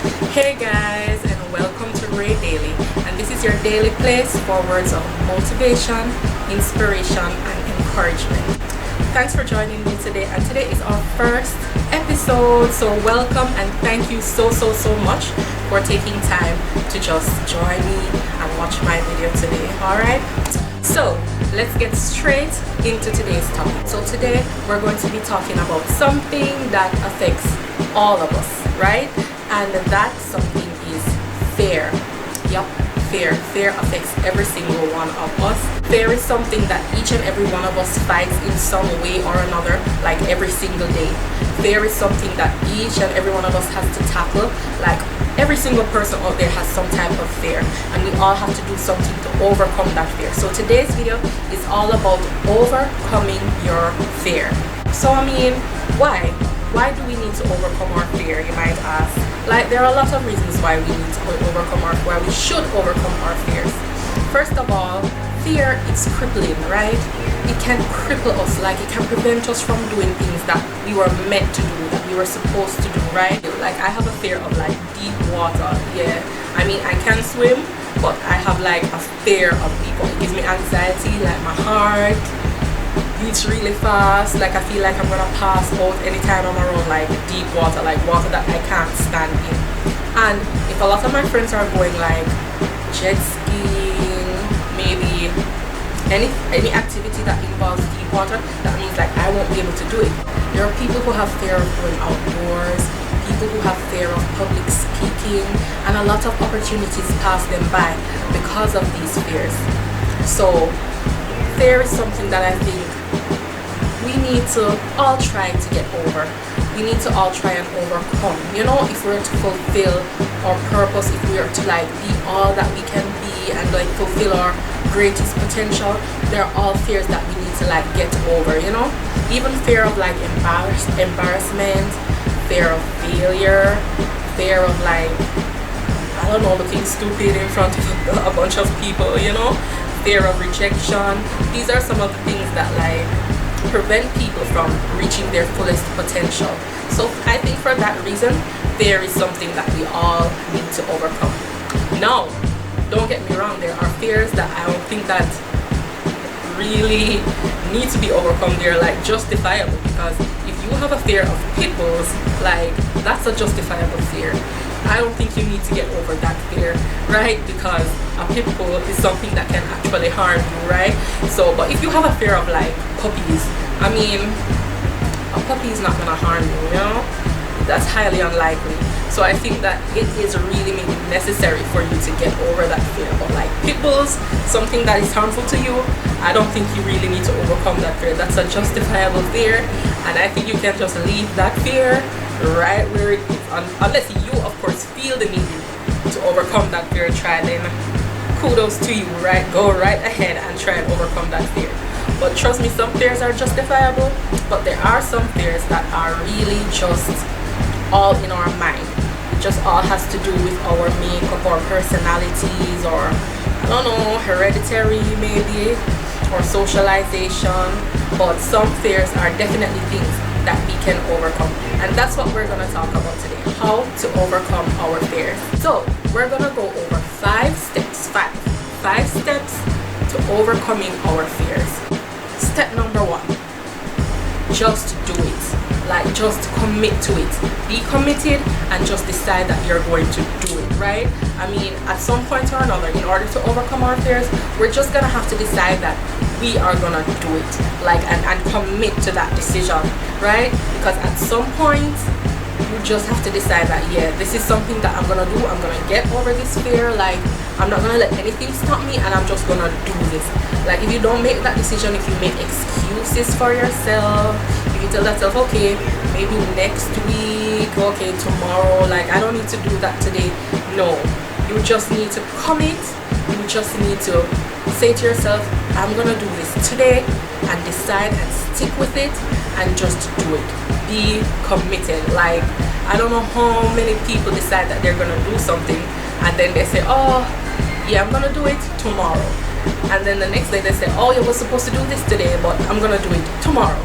Hey guys, and welcome to Ray Daily, and this is your daily place for words of motivation, inspiration, and encouragement. Thanks for joining me today, and today is our first episode, so welcome and thank you so much for taking time to just join me and watch my video today. Alright, so let's get straight into today's topic. So today we're going to be talking about something that affects all of us, right? And that something is fear. Yup, fear. Fear affects every single one of us. Fear is something that each and every one of us fights in some way or another, like every single day. Fear is something that each and every one of us has to tackle. Like every single person out there has some type of fear, and we all have to do something to overcome that fear. So today's video is all about overcoming your fear. So I mean, why do we need to overcome our fear, you might ask? Like, there are a lot of reasons why we need to why we should overcome our fears. First of all, fear is crippling, right? It can cripple us, like it can prevent us from doing things that we were meant to do, that we were supposed to do, right? Like, I have a fear of like deep water. Yeah, I mean, I can swim, but I have like a fear of deep water. It gives me anxiety, like my heart beats really fast, like I feel like I'm gonna pass out anytime I'm around like deep water, like water that I can't stand in. And if a lot of my friends are going like jet skiing, maybe any activity that involves deep water, that means like I won't be able to do it. There are people who have fear of going outdoors, people who have fear of public speaking, and a lot of opportunities pass them by because of these fears. So fear is something that I think we need to all try to get over. We need to all try and overcome. You know, if we're to fulfill our purpose, if we are to like be all that we can be and like fulfill our greatest potential, there are all fears that we need to like get over, you know? Even fear of like embarrassment, fear of failure, fear of like, I don't know, looking stupid in front of a bunch of people, you know? Fear of rejection. These are some of the things that like prevent people from reaching their fullest potential. So I think for that reason, fear is something that we all need to overcome. Now, don't get me wrong, there are fears that I don't think that really need to be overcome. They're like justifiable, because if you have a fear of pit bulls, like that's a justifiable fear. I don't think you need to get over that fear, right? Because a pit bull is something that can actually harm you, right? So, but if you have a fear of like puppies, I mean, a puppy is not gonna harm you, you know? That's highly unlikely. So I think that it is really maybe necessary for you to get over that fear. But like pit bulls, something that is harmful to you, I don't think you really need to overcome that fear. That's a justifiable fear, and I think you can just leave that fear right where it is, unless you of course feel the need to overcome that fear. Try, then kudos to you, right? Go right ahead and try and overcome that fear. But trust me, some fears are justifiable, but there are some fears that are really just all in our mind. It just all has to do with our makeup, our personalities, or I don't know, hereditary maybe, or socialization. But some fears are definitely things that we can overcome, and that's what we're going to talk about today, how to overcome our fears. So we're going to go over five steps to overcoming our fears. Step number one, just do it. Like, just commit to it. Be committed and just decide that you're going to do it, right? I mean, at some point or another, in order to overcome our fears, we're just gonna have to decide that we are gonna do it, like, and commit to that decision, right? Because at some point you just have to decide that, yeah, this is something that I'm gonna do. I'm gonna get over this fear. Like, I'm not gonna let anything stop me, and I'm just gonna do this. Like, if you don't make that decision, if you make excuses for yourself, if you tell yourself, okay, maybe next week, okay, tomorrow, like I don't need to do that today. No, you just need to commit. You just need to say to yourself, I'm gonna do this today, and decide and stick with it and just do it. Be committed. Like, I don't know how many people decide that they're gonna do something, and then they say, oh yeah, I'm gonna do it tomorrow, and then the next day they say, oh, you were supposed to do this today, but I'm gonna do it tomorrow,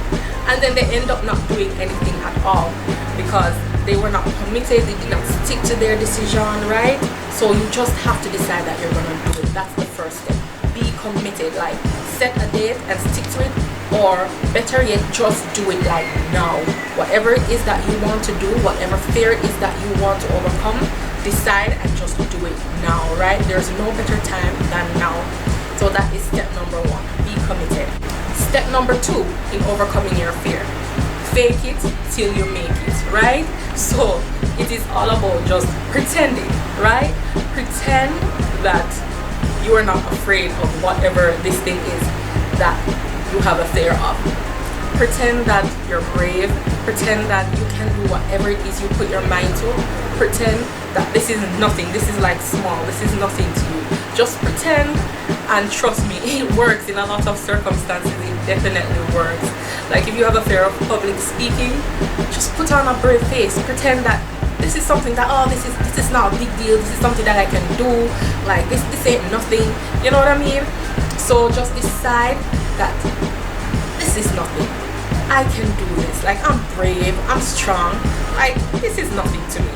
and then they end up not doing anything at all because they were not committed, they did not stick to their decision, right? So you just have to decide that you're gonna do it. That's the first step. Be committed, like set a date and stick to it, or better yet, just do it like now. Whatever it is that you want to do, whatever fear it is that you want to overcome, decide and just do it now, right? There's no better time than now. So that is step number 1. Be committed. Step number 2 in overcoming your fear: fake it till you make it, right? So it is all about just pretending, right? Pretend that you are not afraid of whatever this thing is that you have a fear of. Pretend that you're brave. Pretend that you can do whatever it is you put your mind to. Pretend that this is nothing. This is like small. This is nothing to you. Just pretend, and trust me, it works in a lot of circumstances. It definitely works. Like if you have a fear of public speaking, just put on a brave face. Pretend that this is something that, oh, this is not a big deal. This is something that I can do. Like this ain't nothing. You know what I mean? So just decide that this is nothing. I can do this. Like I'm brave. I'm strong. Like this is nothing to me.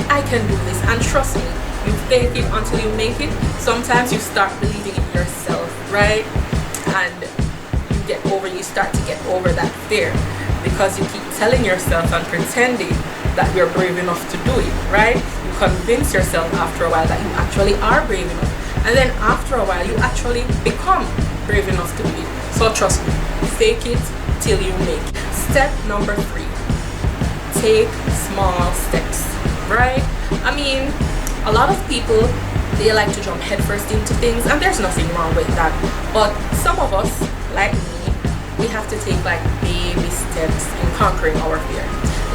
I can do this. And trust me, you fake it until you make it. Sometimes you start believing in yourself, right? And you start to get over that fear because you keep telling yourself and pretending that you're brave enough to do it, right? You convince yourself after a while that you actually are brave enough, and then after a while you actually become brave enough to do it. So trust me, fake it till you make it. Step number 3: take small steps, right? I mean, a lot of people, they like to jump headfirst into things, and there's nothing wrong with that, but some of us, like me, we have to take like baby steps in conquering our fear.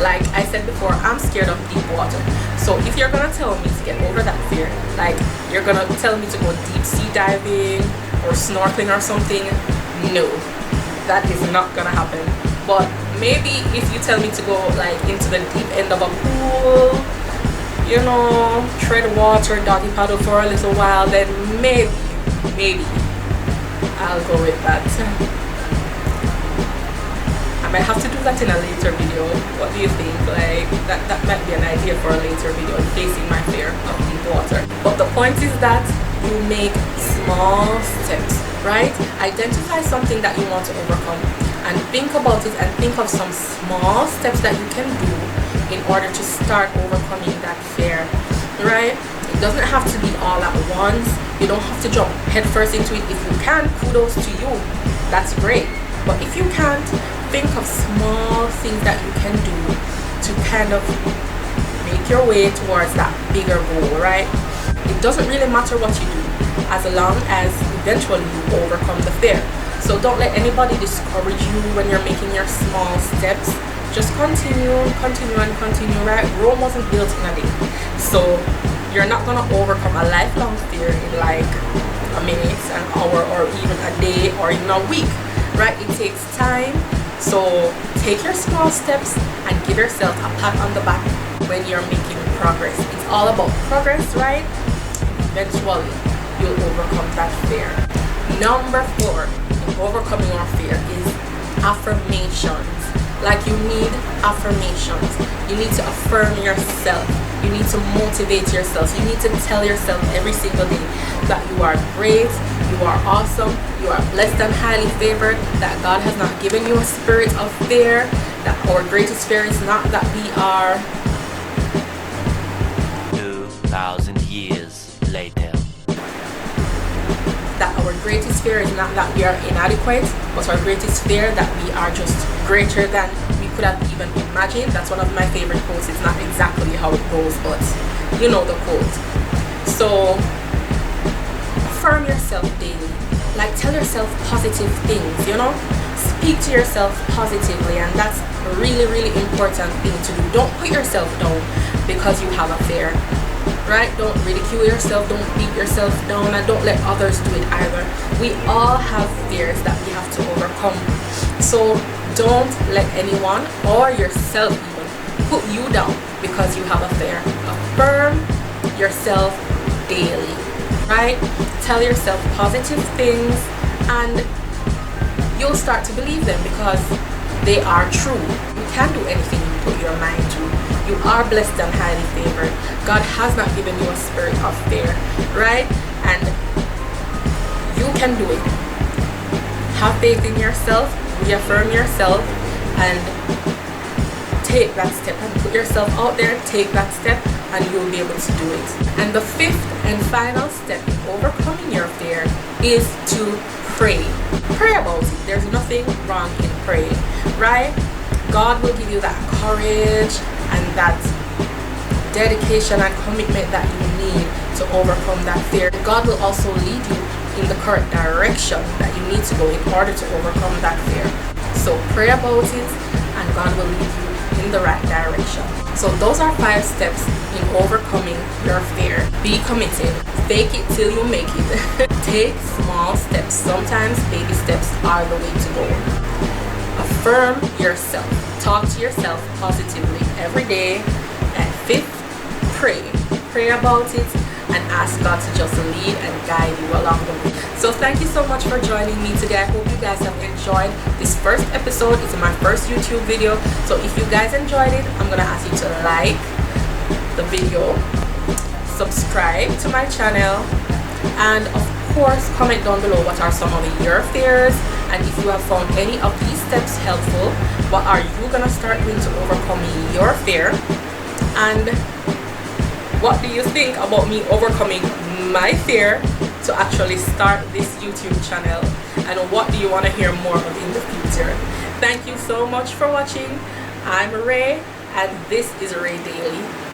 Like I said before, I'm scared of deep water. So if you're gonna tell me to get over that fear, like you're gonna tell me to go deep sea diving or snorkeling or something, no, that is not gonna happen. But maybe if you tell me to go like into the deep end of a pool, you know, tread water, doggy paddle for a little while, then maybe I'll go with that. I might have to do that in a later video. What do you think? Like that might be an idea for a later video, facing my fear of deep water. But the point is that you make small steps, right? Identify something that you want to overcome and think about it, and think of some small steps that you can do in order to start overcoming that fear, right? It doesn't have to be all at once. You don't have to jump headfirst into it. If you can, kudos to you. That's great. But if you can't, think of small things that you can do to kind of make your way towards that bigger goal, right? It doesn't really matter what you do as long as eventually you overcome the fear. So don't let anybody discourage you when you're making your small steps. Just continue, right? Rome wasn't built in a day. So you're not gonna overcome a lifelong fear in like a minute, an hour, or even a day, or even a week, right? It takes time. So take your small steps and give yourself a pat on the back when you're making progress. It's all about progress, right? Eventually you'll overcome that fear. Number 4 in overcoming our fear is affirmations. Like you need affirmations. You need to affirm yourself. You need to motivate yourself. You need to tell yourself every single day that you are great, you are awesome, you are blessed and highly favored, that God has not given you a spirit of fear, that our greatest fear is not that we are 2,000 years later. That our greatest fear is not that we are inadequate, but our greatest fear that we are just greater than we could have even imagined. That's one of my favorite quotes. It's not exactly how it goes, but you know the quote. So affirm yourself daily. Like tell yourself positive things, you know? Speak to yourself positively, and that's a really, really important thing to do. Don't put yourself down because you have a fear. Right? Don't ridicule yourself, don't beat yourself down, and don't let others do it either. We all have fears that we have to overcome. So don't let anyone or yourself even put you down because you have a fear. Affirm yourself daily, right? Tell yourself positive things and you'll start to believe them because they are true. You can do anything you put your mind to. You are blessed and highly favored. God has not given you a spirit of fear, right? And you can do it. Have faith in yourself, reaffirm yourself, and take that step and put yourself out there. Take that step and you'll be able to do it. And the fifth and final step in overcoming your fear is to pray. Pray about it. There's nothing wrong in praying, right? God will give you that courage and that dedication and commitment that you need to overcome that fear. God will also lead you in the correct direction that you need to go in order to overcome that fear. So pray about it and God will lead you in the right direction. So those are 5 steps in overcoming your fear. Be committed. Fake it till you make it. Take small steps. Sometimes baby steps are the way to go. Affirm yourself. Talk to yourself positively every day. And 5th, pray. Pray about it and ask God to just lead and guide you along the way. So thank you so much for joining me today. I hope you guys have enjoyed this first episode. It's my first YouTube video. So if you guys enjoyed it, I'm gonna ask you to like the video, subscribe to my channel, and of course comment down below what are some of your fears, and if you have found any of these steps helpful, what are you gonna start doing to overcome your fear, and what do you think about me overcoming my fear to actually start this YouTube channel, and what do you want to hear more of in the future? Thank you so much for watching. I'm Ray and this is Ray Daily.